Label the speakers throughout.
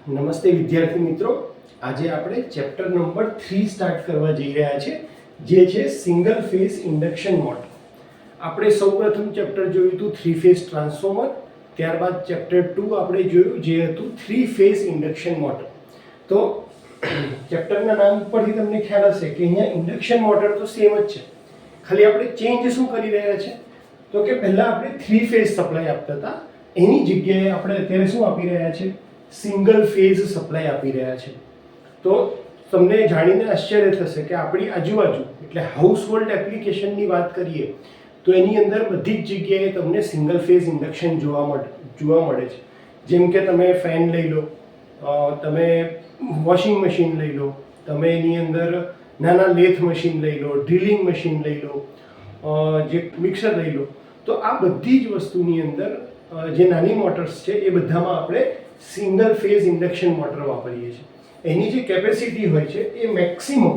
Speaker 1: નમસ્તે વિદ્યાર્થી મિત્રો, આજે આપણે ચેપ્ટર નંબર 3 સ્ટાર્ટ કરવા જઈ રહ્યા છે, જે છે સિંગલ ફેઝ ઇન્ડક્શન મોટર. આપણે સૌપ્રથમ ચેપ્ટર જોયું હતું 3 ફેઝ ટ્રાન્સફોર્મર, ત્યારબાદ ચેપ્ટર 2 આપણે જોયું જે હતું 3 ફેઝ ઇન્ડક્શન મોટર. તો ચેપ્ટરના નામ પરથી તમને ખ્યાલ હશે કે અહીંયા ઇન્ડક્શન મોટર તો સેમ જ છે, ખાલી આપણે ચેન્જ શું કરી રહ્યા છે તો કે પહેલા આપણે 3 ફેઝ સપ્લાય આપતા હતા, એની જગ્યાએ આપણે અત્યારે શું આપી રહ્યા છે, સિંગલ ફેઝ સપ્લાય આપી રહ્યા છે. તો તમને જાણીને આશ્ચર્ય થશે કે આપણી આજુબાજુ એટલે હાઉસહોલ્ડ એપ્લિકેશનની વાત કરીએ તો એની અંદર બધી જ જગ્યાએ તમને સિંગલ ફેઝ ઇન્ડક્શન જોવા મળે છે. જેમ કે તમે ફેન લઈ લો, તમે વોશિંગ મશીન લઈ લો, તમે એની અંદર નાના લેથ મશીન લઈ લો, ડ્રિલિંગ મશીન લઈ લો, જે મિક્સર લઈ લો, તો આ બધી જ વસ્તુની અંદર જે નાની મોટર્સ છે એ બધામાં આપણે સિંગલ ફેઝ ઇન્ડક્શન મોટર વાપરીએ છીએ. એની જે કેપેસિટી હોય છે એ મેક્સિમમ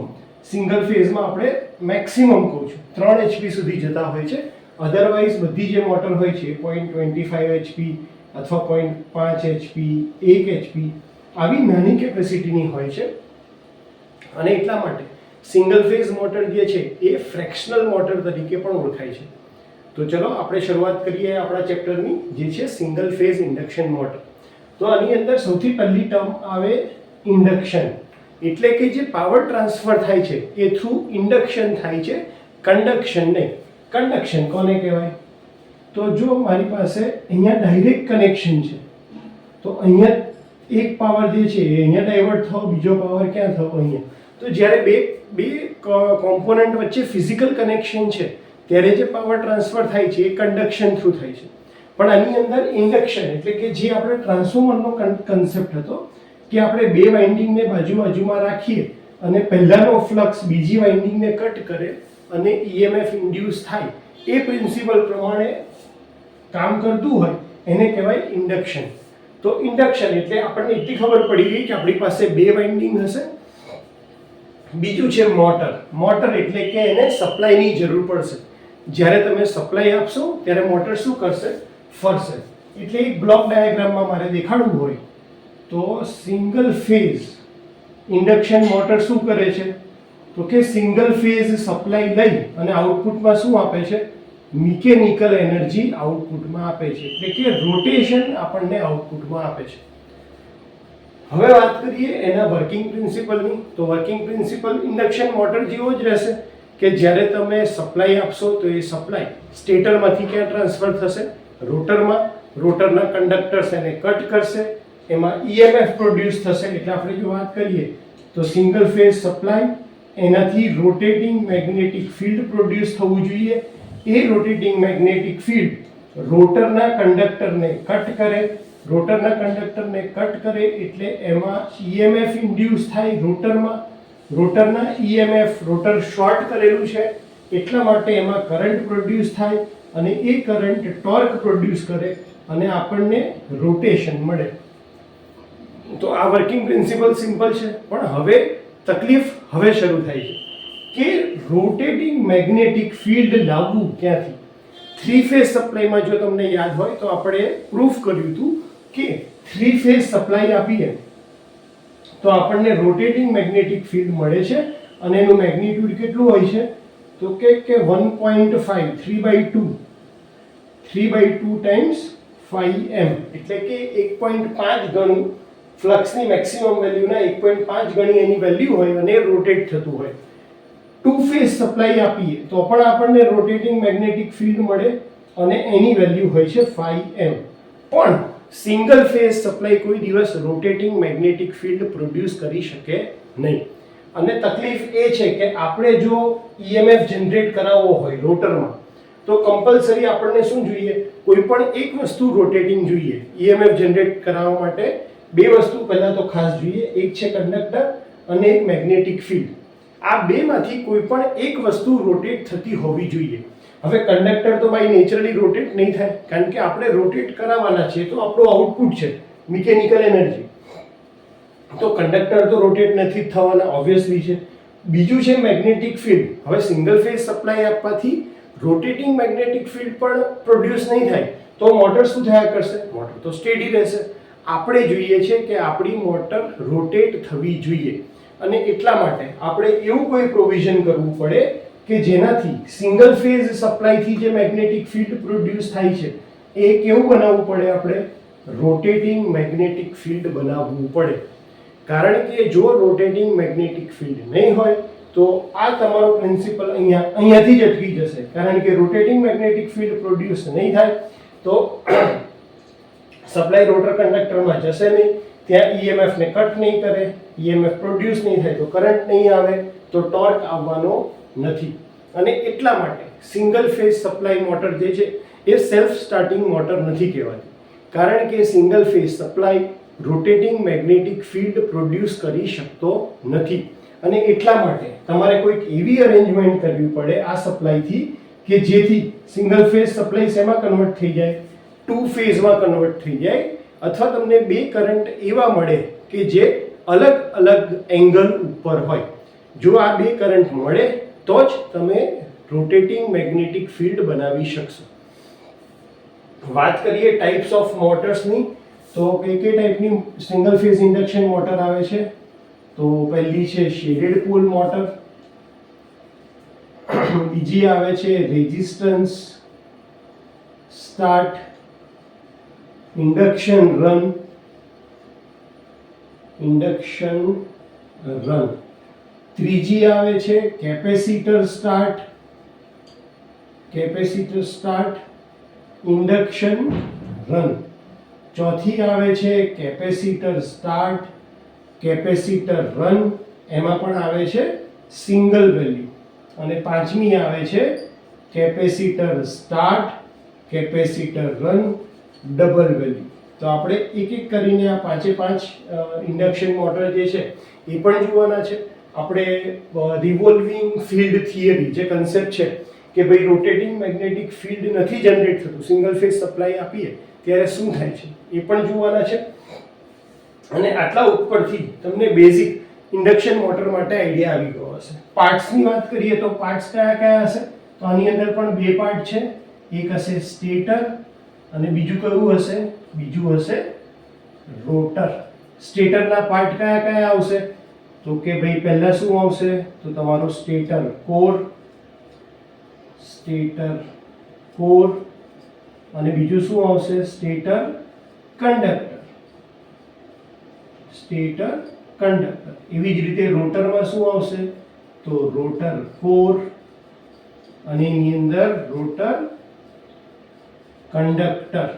Speaker 1: સિંગલ ફેઝમાં આપણે મેક્સિમમ કહું છું 3 HP સુધી જતા હોય છે. અધરવાઇઝ બધી જે મોટર હોય છે 0.25 HP અથવા 0.5 HP, 1 HP આવી નાની કેપેસિટીની હોય છે. અને એટલા માટે સિંગલ ફેઝ મોટર જે છે એ ફ્રેક્શનલ મોટર તરીકે પણ ઓળખાય છે. તો ચલો આપણે શરૂઆત કરીએ આપણા ચેપ્ટરની, જે છે સિંગલ ફેઝ ઇન્ડક્શન મોટર. તો આની અંદર સૌથી પહેલી ટર્મ આવે ઇન્ડક્શન, એટલે કે જે પાવર ટ્રાન્સફર થાય છે એ થ્રુ ઇન્ડક્શન થાય છે, કન્ડક્શન નહીં. કન્ડક્શન કોને કહેવાય? તો જો મારી પાસે અહીંયા ડાયરેક્ટ કનેક્શન છે તો અહીંયા એક પાવર જે છે એ અહીંયા ડાયવર્ટ થયો, બીજો પાવર ક્યાં થયો? અહીંયા. તો જ્યારે બે કોમ્પોનન્ટ વચ્ચે ફિઝિકલ કનેક્શન છે ત્યારે જે પાવર ટ્રાન્સફર થાય છે એ કન્ડક્શન થ્રુ થાય છે. પણ આની અંદર ઇન્ડક્શન એટલે કે જે આપણે ટ્રાન્સફોર્મરનો કન્સેપ્ટ હતો કે આપણે બે વાઇન્ડિંગને બાજુમાં રાખીએ અને પહેલાનો ફ્લક્સ બીજી વાઇન્ડિંગને કટ કરે અને EMF ઇન્ડ્યુસ થાય, એ પ્રિન્સિપલ પ્રમાણે કામ કરતું હોય એને કહેવાય ઇન્ડક્શન. તો ઇન્ડક્શન એટલે આપણને એટલી ખબર પડી ગઈ કે આપણી પાસે બે વાઇન્ડિંગ હશે. બીજું છે મોટર. મોટર એટલે કે એને સપ્લાયની જરૂર પડશે. જ્યારે તમે સપ્લાય આપશો ત્યારે મોટર શું કરશે? ફરશે. એટલે એક બ્લોક ડાયાગ્રામમાં મારે દેખાડવું હોય તો સિંગલ ફેઝ ઇન્ડક્શન મોટર શું કરે છે તો કે સિંગલ ફેઝ સપ્લાય લઈ અને આઉટપુટમાં શું આપે છે? મિકેનિકલ એનર્જી આઉટપુટમાં આપે છે, એટલે કે રોટેશન આપણને આઉટપુટમાં આપે છે. હવે વાત કરીએ એના વર્કિંગ પ્રિન્સિપલની. તો વર્કિંગ પ્રિન્સિપલ ઇન્ડક્શન મોટર જેવો જ રહેશે કે જ્યારે તમે સપ્લાય આપશો તો એ સપ્લાય સ્ટેટરમાંથી ક્યાં ટ્રાન્સફર થશે? રોટરમાં. રોટરના કંડક્ટર્સ એને કટ કરશે, એમાં EMF પ્રોડ્યુસ થશે. એટલે આપણે જો વાત કરીએ તો સિંગલ ફેઝ સપ્લાય, એનાથી રોટેટિંગ મેગ્નેટિક ફિલ્ડ પ્રોડ્યુસ થવું જોઈએ. એ રોટેટિંગ મેગ્નેટિક ફિલ્ડ રોટરના કંડક્ટરને કટ કરે. રોટરના કંડક્ટરને કટ કરે એટલે એમાં EMF ઇન્ડ્યુસ થાય રોટરમાં. રોટરના EMF, રોટર શોર્ટ કરેલું છે એટલા માટે એમાં કરંટ પ્રોડ્યુસ થાય અને એ કરંટ ટોર્ક પ્રોડ્યુસ કરે અને આપણને રોટેશન મળે. તો આ વર્કિંગ પ્રિન્સિપલ સિમ્પલ છે, પણ હવે તકલીફ હવે શરૂ થાય છે કે રોટેટિંગ મેગ્નેટિક ફિલ્ડ લાવવું ક્યાંથી? 3 ફેઝ સપ્લાયમાં જો તમને યાદ હોય તો આપણે પ્રૂફ કર્યું હતું કે 3 ફેઝ સપ્લાય આપીએ તો આપણને રોટેટિંગ મેગ્નેટિક ફિલ્ડ મળે છે અને એનું મેગ્નિટ્યુડ કેટલું હોય છે તો કે 1.5 3/2 ટાઈમ્સ 5m, એટલે કે 1.5 ગણું ફ્લક્સની મેક્સિમમ વેલ્યુના 1.5 ગણી એની વેલ્યુ હોય અને રોટેટ થતું હોય. 2 ફેઝ સપ્લાય આપીએ તો પણ આપણને રોટેટિંગ મેગ્નેટિક ફિલ્ડ મળે અને એની વેલ્યુ હોય છે 5m. પણ સિંગલ ફેઝ સપ્લાય કોઈ દિવસ રોટેટિંગ મેગ્નેટિક ફિલ્ડ પ્રોડ્યુસ કરી શકે નહીં. અને તકલીફ એ છે કે આપણે જો EMF જનરેટ કરાવવો હોય રોટરમાં તો કમ્પલસરી આપણને શું જોઈએ? કોઈ પણ એક વસ્તુ રોટેટિંગ જોઈએ. EMF જનરેટ કરાવવા માટે બે વસ્તુ પહેલા તો ખાસ જોઈએ, એક છે કંડક્ટર અને એક મેગ્નેટિક ફિલ્ડ. આ બેમાંથી કોઈ પણ એક વસ્તુ રોટેટ થતી હોવી જોઈએ. હવે કંડક્ટર તો બાય નેચરલી રોટેટ નહીં થાય, કારણ કે આપણે રોટેટ કરાવવાના છે તો આપણું આઉટપુટ છે મિકેનિકલ એનર્જી. તો કંડક્ટર તો રોટેટ નથી થવાના, ઓબ્વિયસલી છે. બીજું છે મેગ્નેટિક ફિલ્ડ. હવે સિંગલ ફેઝ સપ્લાય આપવાથી રોટેટિંગ મેગ્નેટિક ફિલ્ડ પણ પ્રોડ્યુસ નહીં થાય તો મોટર શું થયા કરશે? મોટર તો સ્ટેડી રહેશે. આપણે જોઈએ છે કે આપણી મોટર રોટેટ થવી જોઈએ, અને એટલા માટે આપણે એવું કોઈ પ્રોવિઝન કરવું પડે કે જેનાથી સિંગલ ફેઝ સપ્લાયથી જે મેગ્નેટિક ફિલ્ડ પ્રોડ્યુસ થાય છે એ કેવું બનાવવું પડે, આપણે રોટેટિંગ મેગ્નેટિક ફિલ્ડ બનાવવું પડે. કારણ કે જો રોટેટિંગ મેગ્નેટિક ફિલ્ડ નહીં હોય તો આ તમારો પ્રિન્સિપલ અહીંયાથી જ અટકી જશે. કારણ કે રોટેટિંગ મેગ્નેટિક ફિલ્ડ પ્રોડ્યુસ નહીં થાય તો સપ્લાય રોટર કંડક્ટરમાં જશે નહીં, ત્યાં EMF ને કટ નહીં કરે, EMF પ્રોડ્યુસ નહીં થાય તો કરંટ નહીં આવે, તો ટોર્ક આવવાનો નથી. અને એટલા માટે સિંગલ ફેઝ સપ્લાય મોટર જે છે એ સેલ્ફ સ્ટાર્ટિંગ મોટર નથી કહેવાતી, કારણ કે single phase supply rotating magnetic field produce કરી શકતો નથી. અને એટલા માટે તમારે કોઈક એવી અરેન્જમેન્ટ કરવી પડે આ સપ્લાયથી કે જેથી સિંગલ ફેઝ સપ્લાય શેમાં કન્વર્ટ થઈ જાય, ટુ ફેઝમાં કન્વર્ટ થઈ જાય, અથવા તમને બે કરંટ એવા મળે કે જે અલગ અલગ એંગલ ઉપર હોય. જો આ બે કરંટ મળે તો જ તમે રોટેટિંગ મેગ્નેટિક ફિલ્ડ બનાવી શકશો. વાત કરીએ ટાઈપ્સ ઓફ મોટર્સની, તો કઈ કઈ ટાઈપની સિંગલ ફેઝ ઇન્ડક્શન મોટર આવે છે. તો પહેલી છે શેડેડ પોલ મોટર, બીજી આવે છે રેઝિસ્ટન્સ સ્ટાર્ટ ઇન્ડક્શન રન, ત્રીજી આવે છે કેપેસિટર સ્ટાર્ટ ઇન્ડક્શન રન, ચોથી આવે છે કેપેસિટર સ્ટાર્ટ કેપેસિટર રન, એમાં પણ આવે છે સિંગલ વેલ્યુ, અને પાંચમી આવે છે capacitor start capacitor run double value. તો આપણે એક એક કરીને આ પાંચે પાંચ ઇન્ડક્શન મોટર જે છે એ પણ જોવાના છે. આપણે રિવોલ્વિંગ ફિલ્ડ થિયરી જે કન્સેપ્ટ છે કે ભાઈ રોટેટિંગ મેગ્નેટિક ફિલ્ડ નથી જનરેટ થતું, સિંગલ ફેઝ સપ્લાય આપીએ ત્યારે શું થાય છે એ પણ જોવાના છે. અને આટલા ઉપરથી તમને બેઝિક ઇન્ડક્શન મોટર માટે આઈડિયા આવી ગયો હશે. પાર્ટ્સની વાત કરીએ તો પાર્ટ્સ કયા કયા હશે, તો આની અંદર પણ બે પાર્ટ છે, એક હશે સ્ટેટર અને બીજું કયું હશે, બીજું હશે રોટર. સ્ટેટરના પાર્ટ કયા કયા આવશે, તો કે ભાઈ પહેલા શું આવશે, તો તમારો સ્ટેટર કોર, અને બીજું શું આવશે, સ્ટેટર કંડક્ટર. એવી જ રીતે રોટરમાં શું આવશે, તો રોટર કોર અને એની અંદર રોટર કંડક્ટર.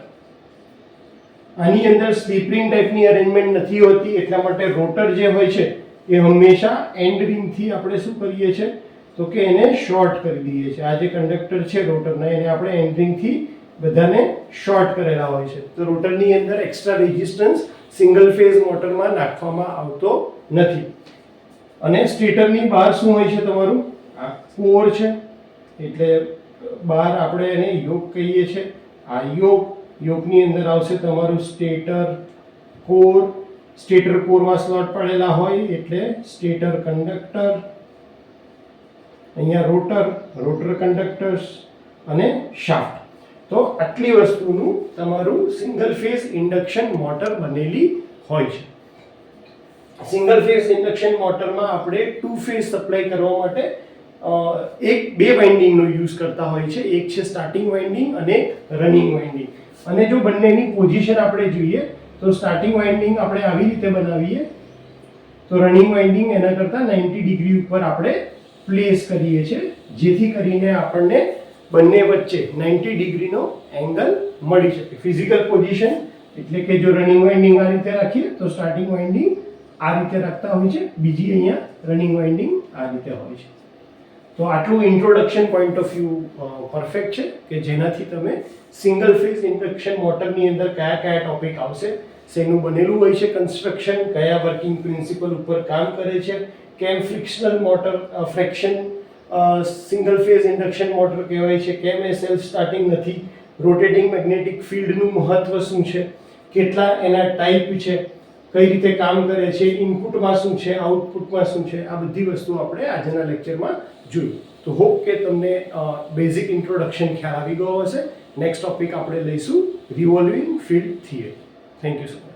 Speaker 1: આની અંદર સ્લિપ રિંગ ટાઈપની અરેન્જમેન્ટ નથી હોતી, એટલા માટે રોટર જે હોય છે એ હંમેશા એન્ડ રિંગથી આપણે શું કરીએ છીએ, તો કે એને શોર્ટ કરી દઈએ છીએ. આ જે કંડક્ટર છે રોટરના એને આપણે એન્ડ રિંગથી બધાને શોર્ટ કરેલા હોય છે. તો રોટરની અંદર એક્સ્ટ્રા રેઝિસ્ટન્સ સિંગલ ફેઝ મોટરમાં નાખવામાં આવતો નથી. અને સ્ટેટરની બહાર શું હોય છે, તમારું આ કોર છે, એટલે બહાર આપણે એને યોક કહીએ છીએ. આ યોકની અંદર આવશે તમારું સ્ટેટર કોરમાં સ્લોટ પડેલા હોય એટલે સ્ટેટર કંડક્ટર, અહીંયા રોટર કંડક્ટર્સ અને શાફ્ટ. તો આટલી વસ્તુનું તમારું સિંગલ ફેઝ ઇન્ડક્શન મોટર બનેલી હોય છે. સિંગલ ફેઝ ઇન્ડક્શન મોટરમાં આપણે ટુ ફેઝ સપ્લાય કરવા માટે બે વાઇન્ડિંગનો યુઝ કરતા હોય છે. એક છે સ્ટાર્ટિંગ વાઇન્ડિંગ અને રનિંગ વાઇન્ડિંગ. અને જો બંનેની પોઝિશન આપણે જોઈએ તો સ્ટાર્ટિંગ વાઇન્ડિંગ આપણે આવી રીતે બનાવીએ, તો રનિંગ વાઇન્ડિંગ એના કરતાં 90 ડિગ્રી ઉપર આપણે પ્લેસ કરીએ છીએ, જેથી કરીને આપણને બંને વચ્ચે 90 ડિગ્રીનો એંગલ મળી શકે. ફિઝિકલ પોઝિશન એટલે કે જો રનિંગ વાઇન્ડિંગ આ રીતે રાખીએ તો સ્ટાર્ટિંગ વાઇન્ડિંગ આ રીતે રાખતા હોય છે, બીજી અહીંયા રનિંગ વાઇન્ડિંગ આ રીતે હોય છે. તો આટલું introduction point of view perfect છે કે જેનાથી તમે સિંગલ ફેઝ ઇન્ડક્શન મોટરની અંદર કયા કયા ટોપિક આવશે, શેનું બનેલું હોય છે કન્સ્ટ્રક્શન, કયા વર્કિંગ પ્રિન્સિપલ ઉપર કામ કરે છે, કેમ frictional motor fraction single phase induction motor કહેવાય છે, કેમ એ સેલ્ફ સ્ટાર્ટિંગ નથી, રોટેટિંગ મેગ્નેટિક ફિલ્ડનું મહત્વ શું છે, કેટલા એના ટાઈપ છે, કઈ રીતે કામ કરે છે, ઇનપુટમાં શું છે, આઉટપુટમાં શું છે, આ બધી વસ્તુ આપણે આજના લેક્ચરમાં જોયું. તો હોપ કે તમને બેઝિક ઇન્ટ્રોડક્શન ખ્યાલ આવી ગયો હશે. નેક્સ્ટ ટોપિક આપણે લઈશું revolving field theory. Thank you so much.